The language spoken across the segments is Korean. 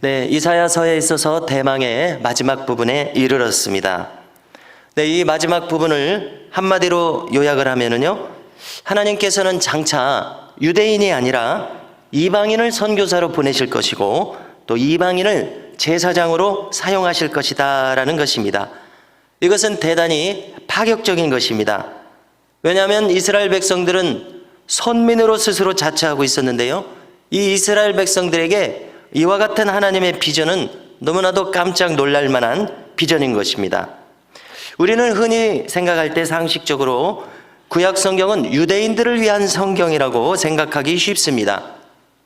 네, 이사야서에 있어서 대망의 마지막 부분에 이르렀습니다. 네, 이 마지막 부분을 한마디로 요약을 하면은요, 하나님께서는 장차 유대인이 아니라 이방인을 선교사로 보내실 것이고 또 이방인을 제사장으로 사용하실 것이다 라는 것입니다. 이것은 대단히 파격적인 것입니다. 왜냐하면 이스라엘 백성들은 선민으로 스스로 자처하고 있었는데요, 이 이스라엘 백성들에게 이와 같은 하나님의 비전은 너무나도 깜짝 놀랄 만한 비전인 것입니다. 우리는 흔히 생각할 때 상식적으로 구약 성경은 유대인들을 위한 성경이라고 생각하기 쉽습니다.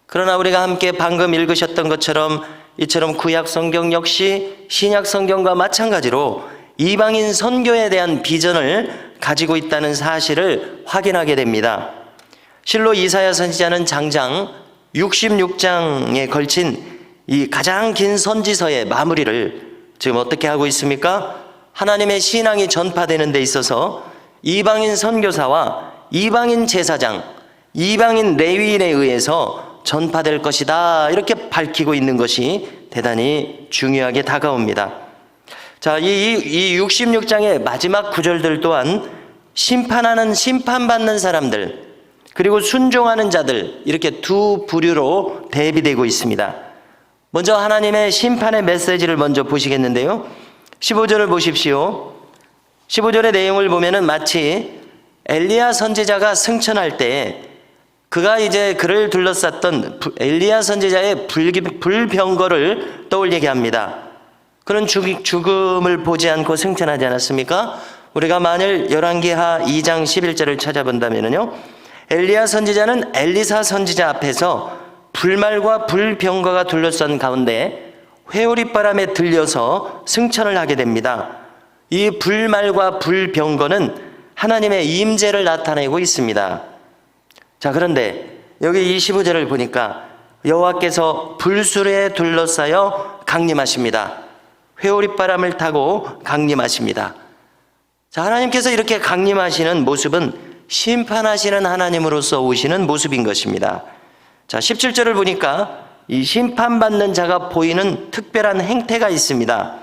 그러나 우리가 함께 방금 읽으셨던 것처럼 이처럼 구약 성경 역시 신약 성경과 마찬가지로 이방인 선교에 대한 비전을 가지고 있다는 사실을 확인하게 됩니다. 실로 이사야 선지자는 장장 66장에 걸친 이 가장 긴 선지서의 마무리를 지금 어떻게 하고 있습니까? 하나님의 신앙이 전파되는 데 있어서 이방인 선교사와 이방인 제사장, 이방인 레위인에 의해서 전파될 것이다 이렇게 밝히고 있는 것이 대단히 중요하게 다가옵니다. 자, 이 66장의 마지막 구절들 또한 심판하는, 심판받는 사람들 그리고 순종하는 자들 이렇게 두 부류로 대비되고 있습니다. 먼저 하나님의 심판의 메시지를 먼저 보시겠는데요, 15절을 보십시오. 15절의 내용을 보면은 마치 엘리야 선지자가 승천할 때 그가 이제 그를 둘러쌌던 엘리야 선지자의 불병거를 떠올리게 합니다. 그런 죽음을 보지 않고 승천하지 않았습니까? 우리가 만일 열왕기하 2장 11절을 찾아본다면요, 엘리야 선지자는 엘리사 선지자 앞에서 불말과 불병거가 둘러싼 가운데 회오리바람에 들려서 승천을 하게 됩니다. 이 불말과 불병거는 하나님의 임재를 나타내고 있습니다. 자, 그런데 여기 25절을 보니까 여호와께서 불수레에 둘러싸여 강림하십니다. 회오리바람을 타고 강림하십니다. 자, 하나님께서 이렇게 강림하시는 모습은 심판하시는 하나님으로서 오시는 모습인 것입니다. 자, 17절을 보니까 이 심판받는 자가 보이는 특별한 행태가 있습니다.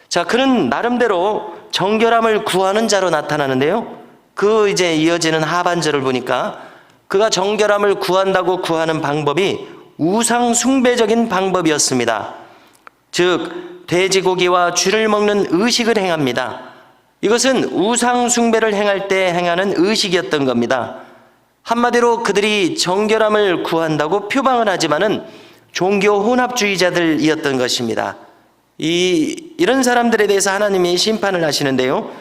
자, 그는 나름대로 정결함을 구하는 자로 나타나는데요, 그 이제 이어지는 하반절을 보니까 그가 정결함을 구한다고 구하는 방법이 우상 숭배적인 방법이었습니다. 즉 돼지고기와 쥐를 먹는 의식을 행합니다. 이것은 우상 숭배를 행할 때 행하는 의식이었던 겁니다. 한마디로 그들이 정결함을 구한다고 표방을 하지만은 종교 혼합주의자들이었던 것입니다. 이런 사람들에 대해서 하나님이 심판을 하시는데요,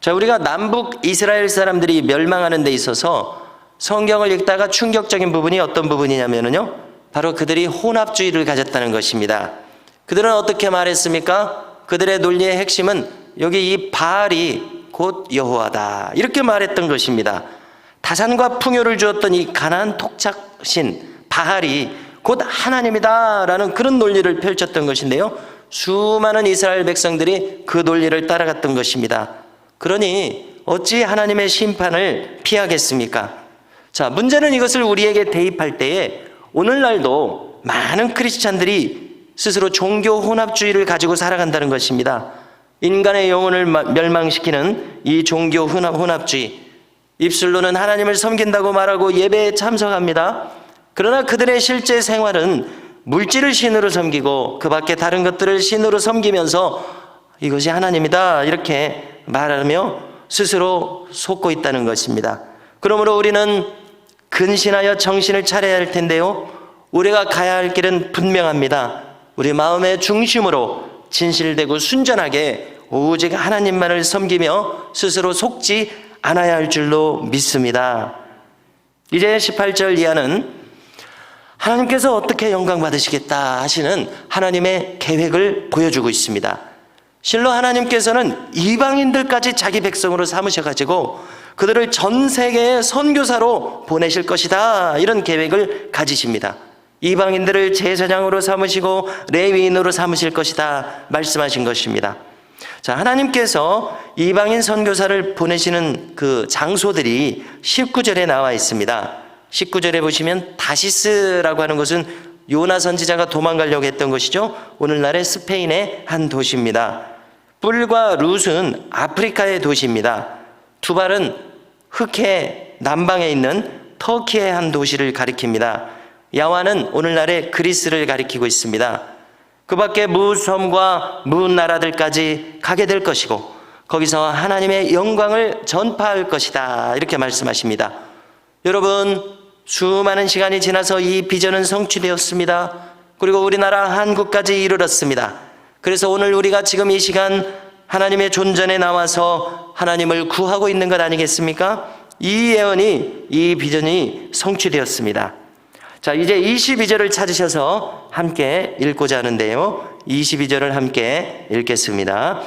자, 우리가 남북 이스라엘 사람들이 멸망하는 데 있어서 성경을 읽다가 충격적인 부분이 어떤 부분이냐면요, 바로 그들이 혼합주의를 가졌다는 것입니다. 그들은 어떻게 말했습니까? 그들의 논리의 핵심은 여기 이 바알이 곧 여호와다 이렇게 말했던 것입니다. 다산과 풍요를 주었던 이 가나안 토착신 바알이 곧 하나님이다 라는 그런 논리를 펼쳤던 것인데요, 수많은 이스라엘 백성들이 그 논리를 따라갔던 것입니다. 그러니 어찌 하나님의 심판을 피하겠습니까? 자, 문제는 이것을 우리에게 대입할 때에 오늘날도 많은 크리스찬들이 스스로 종교 혼합주의를 가지고 살아간다는 것입니다. 인간의 영혼을 멸망시키는 이 종교 혼합주의, 입술로는 하나님을 섬긴다고 말하고 예배에 참석합니다. 그러나 그들의 실제 생활은 물질을 신으로 섬기고 그 밖에 다른 것들을 신으로 섬기면서 이것이 하나님이다 이렇게 말하며 스스로 속고 있다는 것입니다. 그러므로 우리는 근신하여 정신을 차려야 할 텐데요, 우리가 가야 할 길은 분명합니다. 우리 마음의 중심으로 진실되고 순전하게 오직 하나님만을 섬기며 스스로 속지 않아야 할 줄로 믿습니다. 이제 18절 이하는 하나님께서 어떻게 영광 받으시겠다 하시는 하나님의 계획을 보여주고 있습니다. 실로 하나님께서는 이방인들까지 자기 백성으로 삼으셔가지고 그들을 전 세계의 선교사로 보내실 것이다 이런 계획을 가지십니다. 이방인들을 제사장으로 삼으시고 레위인으로 삼으실 것이다 말씀하신 것입니다. 자, 하나님께서 이방인 선교사를 보내시는 그 장소들이 19절에 나와 있습니다. 19절에 보시면 다시스라고 하는 것은 요나 선지자가 도망가려고 했던 것이죠. 오늘날의 스페인의 한 도시입니다. 뿔과 룻은 아프리카의 도시입니다. 두발은 흑해 남방에 있는 터키의 한 도시를 가리킵니다. 야와는 오늘날의 그리스를 가리키고 있습니다. 그 밖에 무섬과 무나라들까지 가게 될 것이고 거기서 하나님의 영광을 전파할 것이다, 이렇게 말씀하십니다. 여러분, 수많은 시간이 지나서 이 비전은 성취되었습니다. 그리고 우리나라 한국까지 이르렀습니다. 그래서 오늘 우리가 지금 이 시간 하나님의 존전에 나와서 하나님을 구하고 있는 것 아니겠습니까? 이 예언이, 이 비전이 성취되었습니다. 자, 이제 22절을 찾으셔서 함께 읽고자 하는데요. 22절을 함께 읽겠습니다.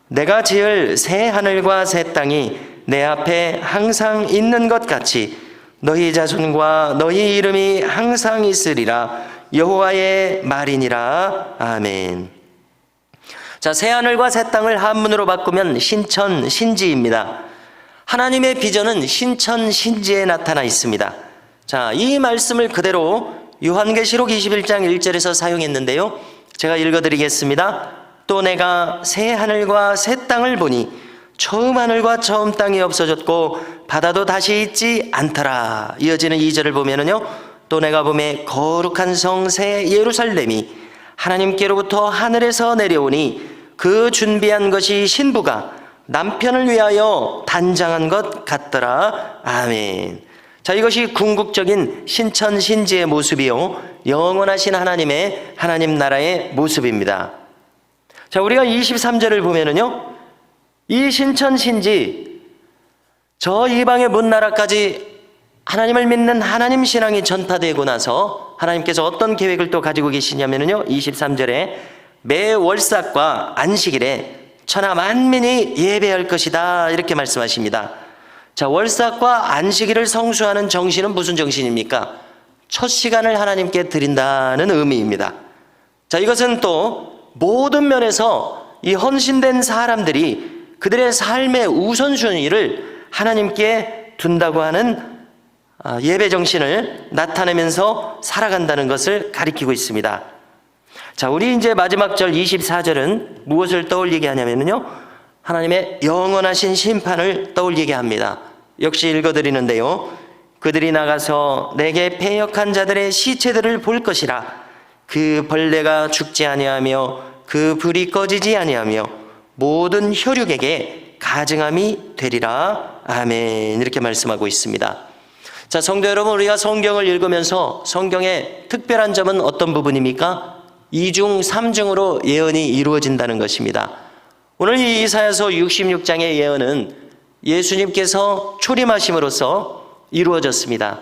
내가 지을 새 하늘과 새 땅이 내 앞에 항상 있는 것 같이 너희 자손과 너희 이름이 항상 있으리라. 여호와의 말이니라. 아멘. 자, 새 하늘과 새 땅을 한문으로 바꾸면 신천, 신지입니다. 하나님의 비전은 신천, 신지에 나타나 있습니다. 자, 이 말씀을 그대로 요한계시록 21장 1절에서 사용했는데요. 제가 읽어드리겠습니다. 또 내가 새 하늘과 새 땅을 보니 처음 하늘과 처음 땅이 없어졌고 바다도 다시 있지 않더라. 이어지는 2절을 보면은요. 또 내가 보매 거룩한 성 새 예루살렘이 하나님께로부터 하늘에서 내려오니 그 준비한 것이 신부가 남편을 위하여 단장한 것 같더라. 아멘. 자, 이것이 궁극적인 신천 신지의 모습이요, 영원하신 하나님 나라의 모습입니다. 자, 우리가 23절을 보면은요, 이 신천 신지, 저 이방의 문나라까지 하나님을 믿는 하나님 신앙이 전파되고 나서 하나님께서 어떤 계획을 또 가지고 계시냐면요, 23절에 매 월삭과 안식일에 천하 만민이 예배할 것이다, 이렇게 말씀하십니다. 자, 월삭과 안식일을 성수하는 정신은 무슨 정신입니까? 첫 시간을 하나님께 드린다는 의미입니다. 자, 이것은 또 모든 면에서 이 헌신된 사람들이 그들의 삶의 우선순위를 하나님께 둔다고 하는 예배 정신을 나타내면서 살아간다는 것을 가리키고 있습니다. 자, 우리 이제 마지막 절 24절은 무엇을 떠올리게 하냐면요, 하나님의 영원하신 심판을 떠올리게 합니다. 역시 읽어드리는데요. 그들이 나가서 내게 패역한 자들의 시체들을 볼 것이라. 그 벌레가 죽지 아니하며 그 불이 꺼지지 아니하며 모든 혈육에게 가증함이 되리라. 아멘. 이렇게 말씀하고 있습니다. 자, 성도 여러분, 우리가 성경을 읽으면서 성경의 특별한 점은 어떤 부분입니까? 2중 3중으로 예언이 이루어진다는 것입니다. 오늘 이 이사야서 66장의 예언은 예수님께서 초림하심으로써 이루어졌습니다.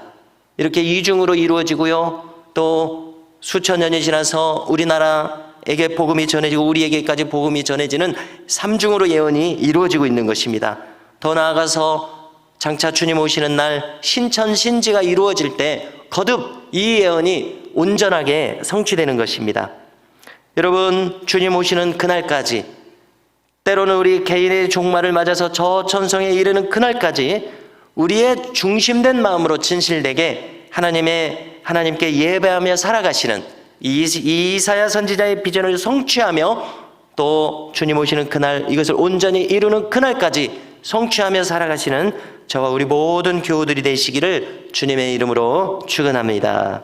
이렇게 2중으로 이루어지고요, 또 수천 년이 지나서 우리나라에게 복음이 전해지고 우리에게까지 복음이 전해지는 3중으로 예언이 이루어지고 있는 것입니다. 더 나아가서 장차 주님 오시는 날 신천 신지가 이루어질 때 거듭 이 예언이 온전하게 성취되는 것입니다. 여러분, 주님 오시는 그날까지, 때로는 우리 개인의 종말을 맞아서 저 천성에 이르는 그날까지 우리의 중심된 마음으로 진실되게 하나님께 예배하며 살아가시는 이사야 선지자의 비전을 성취하며 또 주님 오시는 그날, 이것을 온전히 이루는 그날까지 성취하며 살아가시는 저와 우리 모든 교우들이 되시기를 주님의 이름으로 축원합니다.